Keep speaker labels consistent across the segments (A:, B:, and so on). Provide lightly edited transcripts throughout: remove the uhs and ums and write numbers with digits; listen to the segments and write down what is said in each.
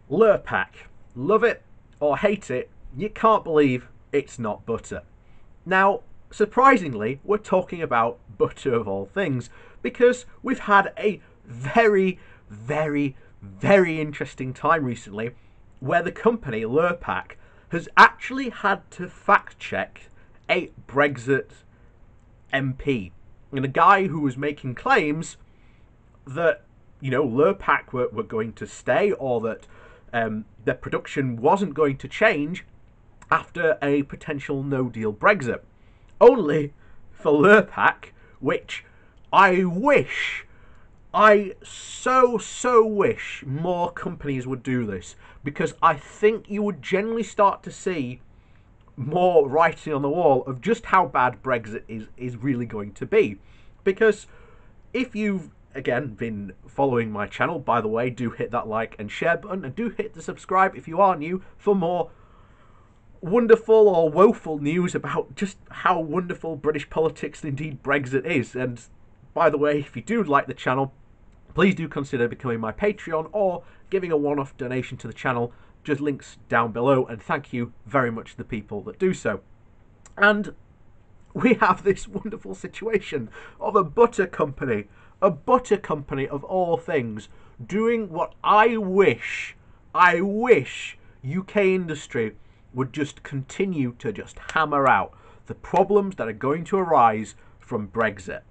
A: Lurpak. Love it or hate it, you can't believe it's not butter. Now, surprisingly, we're talking about butter of all things because we've had a very, very, very interesting time recently where the company Lurpak has actually had to fact check a Brexit MP and a guy who was making claims that Lurpak were going to stay or that their production wasn't going to change after a potential no-deal Brexit. Only for Lurpak, which I so wish more companies would do this, because I think you would generally start to see more writing on the wall of just how bad Brexit is really going to be. Because if you've again been following my channel, by the way, do hit that like and share button, and do hit the subscribe if you are new for more wonderful or woeful news about just how wonderful British politics and indeed Brexit is. And by the way, if you do like the channel, please do consider becoming my Patreon or giving a one-off donation to the channel. Just links down below, and thank you very much to the people that do so. And we have this wonderful situation of a butter company of all things, doing what I wish UK industry would just continue to just hammer out: the problems that are going to arise from Brexit.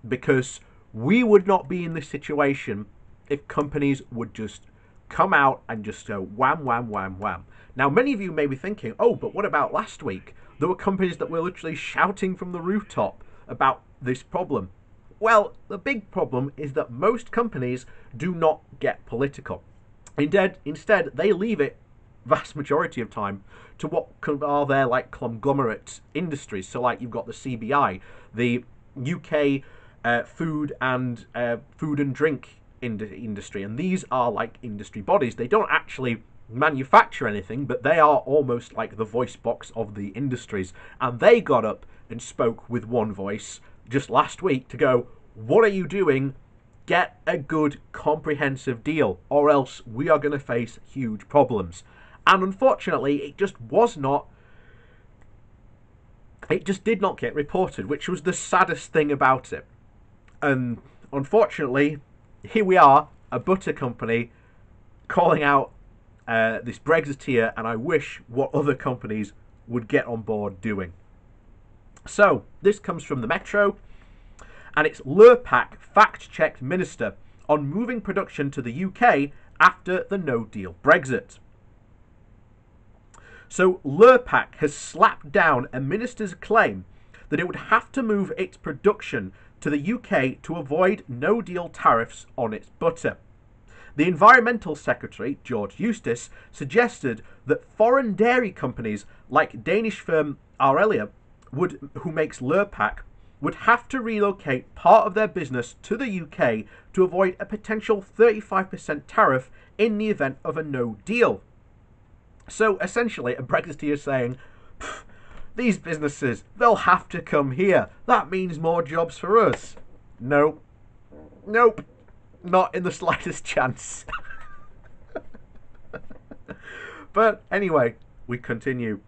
A: Because we would not be in this situation if companies would just come out and just go wham, wham, wham, wham. Now, many of you may be thinking, oh, but what about last week? There were companies that were literally shouting from the rooftop about this problem. Well, the big problem is that most companies do not get political. Instead, they leave it, vast majority of time, to what are their like conglomerate industries. So like you've got the CBI, the UK food and drink industry, and these are like industry bodies. They don't actually manufacture anything, but they are almost like the voice box of the industries, and they got up and spoke with one voice just last week to go, what are you doing? Get a good comprehensive deal, or else we are going to face huge problems. And unfortunately, it just did not get reported, which was the saddest thing about it. And unfortunately, here we are, a butter company calling out this Brexiteer, and I wish what other companies would get on board doing. So, this comes from the Metro, and it's Lurpak fact-checked minister on moving production to the UK after the no-deal Brexit. So, Lurpak has slapped down a minister's claim that it would have to move its production to the UK to avoid no-deal tariffs on its butter. The Environmental Secretary, George Eustace, suggested that foreign dairy companies like Danish firm Aurelia, who makes Lurpak, would have to relocate part of their business to the UK to avoid a potential 35% tariff in the event of a no deal. So essentially, a Brexiteer is saying, these businesses, they'll have to come here. That means more jobs for us. Nope. Nope. Not in the slightest chance. But anyway, we continue.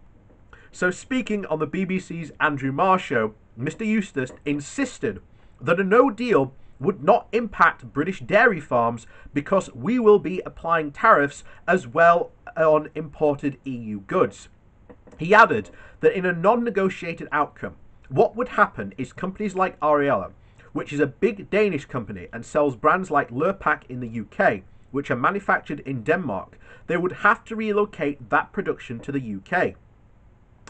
A: So speaking on the BBC's Andrew Marr show, Mr Eustace insisted that a no deal would not impact British dairy farms because we will be applying tariffs as well on imported EU goods. He added that in a non-negotiated outcome, what would happen is companies like Ariella, which is a big Danish company and sells brands like Lurpak in the UK, which are manufactured in Denmark, they would have to relocate that production to the UK.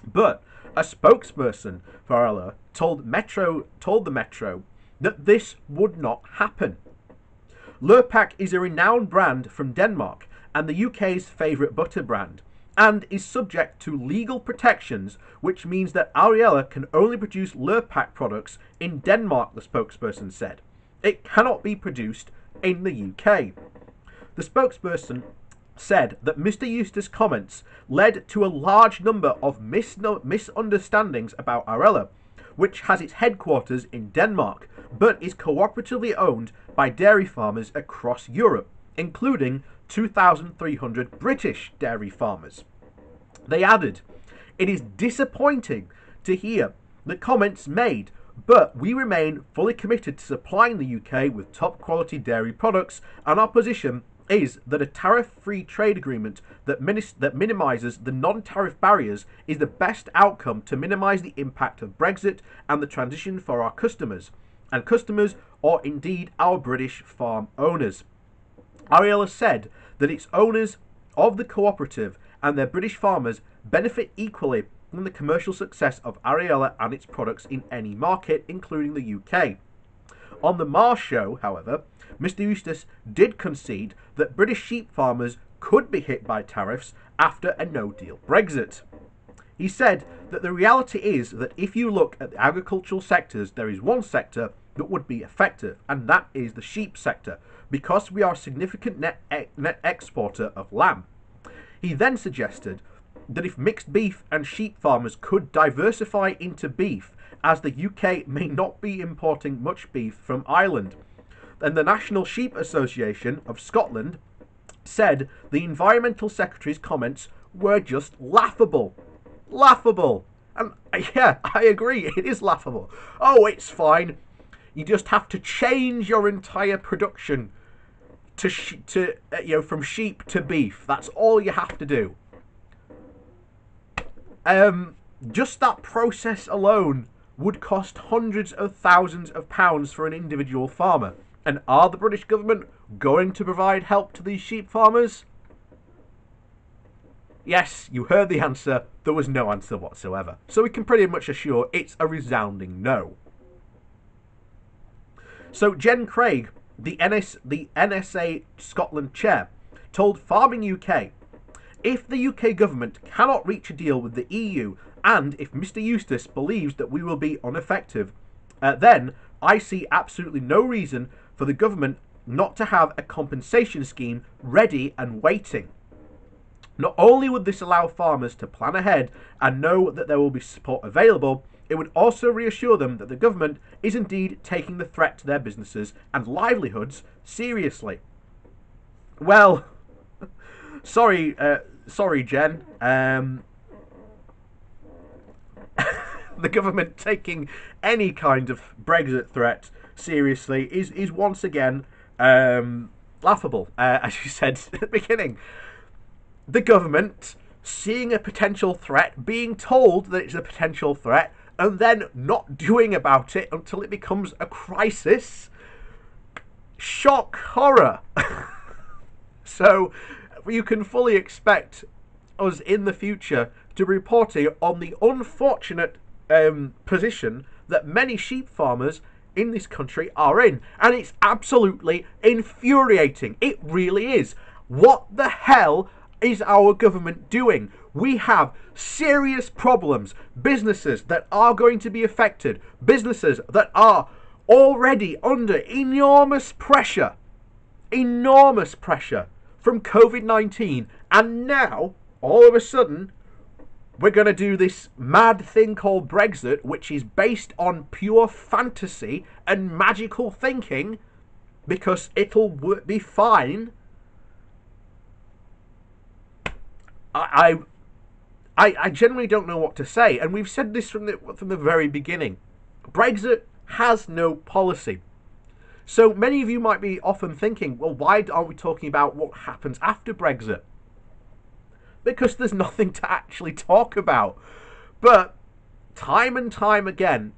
A: But a spokesperson for Ariella told the Metro that this would not happen. Lurpak is a renowned brand from Denmark and the UK's favourite butter brand, and is subject to legal protections, which means that Ariella can only produce Lurpak products in Denmark, the spokesperson said. It cannot be produced in the UK. The spokesperson said that Mr Eustace's comments led to a large number of misunderstandings about Ariella, which has its headquarters in Denmark, but is cooperatively owned by dairy farmers across Europe, including 2,300 British dairy farmers. They added, "It is disappointing to hear the comments made, but we remain fully committed to supplying the UK with top quality dairy products, and our position is that a tariff-free trade agreement that minimises the non-tariff barriers is the best outcome to minimise the impact of Brexit and the transition for our customers, or indeed our British farm owners." Ariella said that its owners of the cooperative and their British farmers benefit equally from the commercial success of Ariella and its products in any market, including the UK. On the Mars show, however, Mr. Eustace did concede that British sheep farmers could be hit by tariffs after a no-deal Brexit. He said that the reality is that if you look at the agricultural sectors, there is one sector that would be effective, and that is the sheep sector, because we are a significant net exporter of lamb. He then suggested that if mixed beef and sheep farmers could diversify into beef, as the UK may not be importing much beef from Ireland. And the National Sheep Association of Scotland said the Environmental Secretary's comments were just laughable. Laughable. And yeah, I agree, it is laughable. Oh, it's fine. You just have to change your entire production from sheep to beef. That's all you have to do. Just that process alone would cost hundreds of thousands of pounds for an individual farmer. And are the British government going to provide help to these sheep farmers? Yes, you heard the answer. There was no answer whatsoever. So we can pretty much assure it's a resounding no. So Jen Craig, the NSA Scotland chair, told Farming UK, "If the UK government cannot reach a deal with the EU, and if Mr. Eustace believes that we will be ineffective, then I see absolutely no reason for the government not to have a compensation scheme ready and waiting. Not only would this allow farmers to plan ahead and know that there will be support available, it would also reassure them that the government is indeed taking the threat to their businesses and livelihoods seriously." Well, sorry, Jen. The government taking any kind of Brexit threat seriously is once again laughable, as you said at the beginning. The government seeing a potential threat, being told that it's a potential threat, and then not doing about it until it becomes a crisis. Shock horror. So you can fully expect us in the future to be reporting on the unfortunate position that many sheep farmers in this country are in, and it's absolutely infuriating. It really is. What the hell is our government doing? We have serious problems, businesses that are going to be affected, businesses that are already under enormous pressure from COVID-19, and now all of a sudden we're going to do this mad thing called Brexit, which is based on pure fantasy and magical thinking because it'll be fine. I generally don't know what to say, and we've said this from the very beginning. Brexit has no policy. So many of you might be often thinking, well, why aren't we talking about what happens after Brexit? Because there's nothing to actually talk about. But time and time again,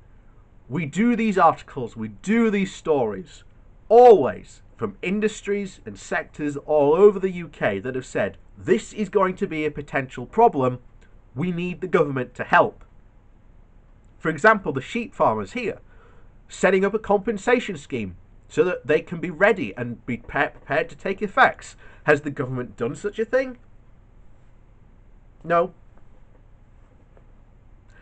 A: we do these articles, we do these stories, always from industries and sectors all over the UK that have said, this is going to be a potential problem, we need the government to help. For example, the sheep farmers here, setting up a compensation scheme so that they can be ready and be prepared to take effects. Has the government done such a thing? No.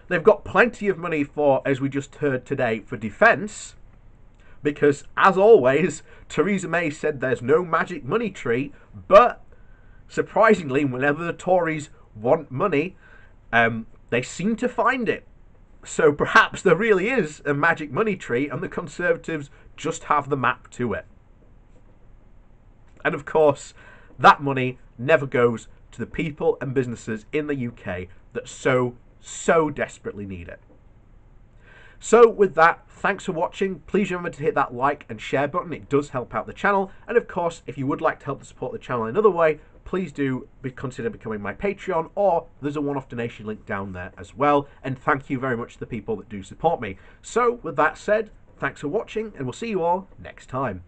A: They've got plenty of money for, as we just heard today, for defence, because, as always, Theresa May said there's no magic money tree, but surprisingly, whenever the Tories want money, they seem to find it. So perhaps there really is a magic money tree and the Conservatives just have the map to it. And of course, that money never goes to the people and businesses in the UK that so desperately need it. So with that, thanks for watching. Please remember to hit that like and share button. It does help out the channel. And of course, if you would like to help to support the channel in another way, please do consider becoming my Patreon, or there's a one-off donation link down there as well. And thank you very much to the people that do support me. So with that said, thanks for watching, and we'll see you all next time.